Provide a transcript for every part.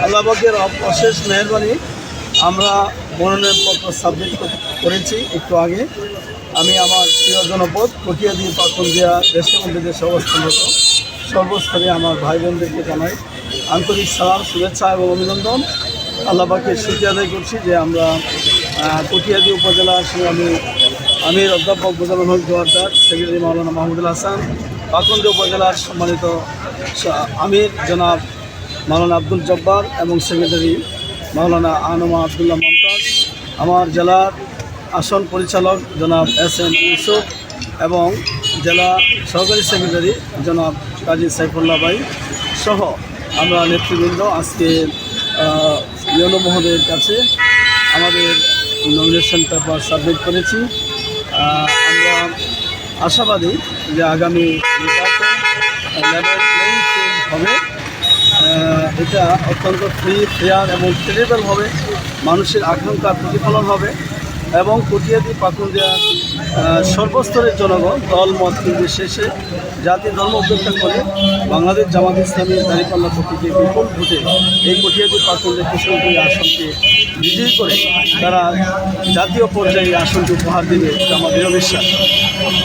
আল্লাহ পাকের অশেষ মেহরবানি আমরা মনোনয়নপত্র সাবমিট করেছি একটু আগে। আমি আমার প্রিয় জনপদ কটিয়াদী পাকুন্দিয়া দেশের মধ্যে দেশে অবস্থানরত সর্বস্তরে আমার ভাই বোনদেরকে জানাই আন্তরিক সালাম, শুভেচ্ছা এবং অভিনন্দন। আল্লাহ পাকের শুকরিয়া আদায় করছি যে আমরা কটিয়াদী উপজেলার আমির অধ্যাপক মোজাম্মেল হক জোয়ারদার, সেক্রেটারি মাওলানা মাহমুদুল হাসান, পাকুন্দিয়া উপজেলার সম্মানিত আমির জনাব মাওলানা আব্দুল জব্বার এবং সেক্রেটারি মাওলানা আনোমা আবদুল্লাহ মমতাজ, আমার জেলার আসন পরিচালক জনাব SM ইউসুফ এবং জেলা সহকারী সেক্রেটারি জনাব কাজী সাইফুল্লাহ ভাই সহ আমরা নেতৃবৃন্দ আজকে ইউনো মহোদয়ের কাছে আমাদের নমিনেশন পেপার সাবমিট করেছি। আমরা আশাবাদী যে আগামী নির্বাচন লেভেল প্লেইং ফিল্ড হবে। এটা অত্যন্ত ফ্রি, ফেয়ার এবং ক্রেডিবল হবে, মানুষের আকাঙ্ক্ষার প্রতিফলন হবে এবং কটিয়াদী পাকুন্দিয়া সর্বস্তরের জনগণ দল মত নির্বিশেষে জাতি ধর্ম উপেক্ষা করে বাংলাদেশ জামাত ইসলামী দাঁড়িপাল্লা প্রতীকে বিপুল ভোটে এই কটিয়াদী পাকুন্দিয়া কিশোরগঞ্জ আসনকে বিজয়ী করে তারা জাতীয় পর্যায়ে আসনটি উপহার দেবে, এটা আমার দৃঢ় বিশ্বাস।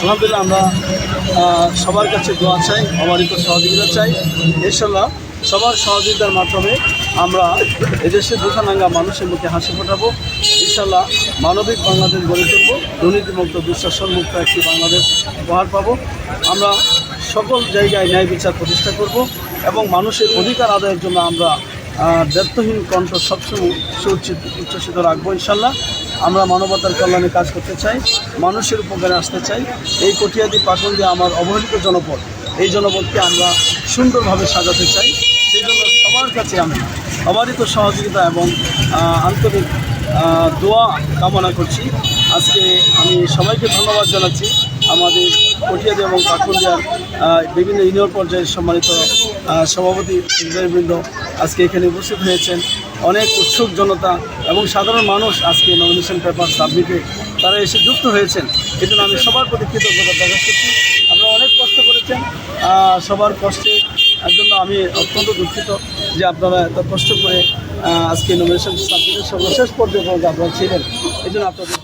আলহামদুলিল্লাহ, আমরা সবার কাছে দোয়া চাই, অবারিত সহযোগিতা চাই। ইনশাল্লাহ সবার সহযোগিতার মাধ্যমে আমরা এদেশের দুখানাঙ্গা মানুষের মুখে হাসি ফোটাবো। ইনশাল্লাহ মানবিক বাংলাদেশ গড়ে তুলব, দুর্নীতিমুক্ত দুঃশাসনমুক্ত একটি বাংলাদেশ উপহার পাবো। আমরা সকল জায়গায় ন্যায় বিচার প্রতিষ্ঠা করব এবং মানুষের অধিকার আদায়ের জন্য আমরা ব্যর্থহীন কণ্ঠ সবসময় উচ্ছ্বসিত রাখবো। ইনশাল্লাহ আমরা মানবতার কল্যাণে কাজ করতে চাই, মানুষের উপকারে আসতে চাই। এই কটিয়াদী পাকুন্দিয়া আমার অবহেলিত জনপদ, এই জনপদকে আমরা সুন্দরভাবে সাজাতে চাই। সেই জন্য সবার কাছে আমি অবারিত সহযোগিতা এবং আন্তরিক দোয়া কামনা করছি। আজকে আমি সবাইকে ধন্যবাদ জানাচ্ছি। আমাদের কটিয়াদী এবং পাকুন্দিয়ার বিভিন্ন ইউনিয়ন পর্যায়ের সম্মানিত সভাপতি সেক্রেটারিবৃন্দ আজকে এখানে উপস্থিত হয়েছেন। অনেক উৎসুক জনতা এবং সাধারণ মানুষ আজকে নমিনেশন পেপার সাবমিটে তারা এসে যুক্ত হয়েছেন। এই জন্য আমি সবার প্রতি কৃতজ্ঞতা প্রকাশ করছি। আপনারা অনেক কষ্ট করেছেন, সবার কষ্টের জন্য আমি অত্যন্ত দুঃখিত যে আপনারা এত কষ্ট করে আজকে নমিনেশন সাবমিটের সর্বশেষ পর্যায়ে আপনারা ছিলেন। এই জন্য আপনাদের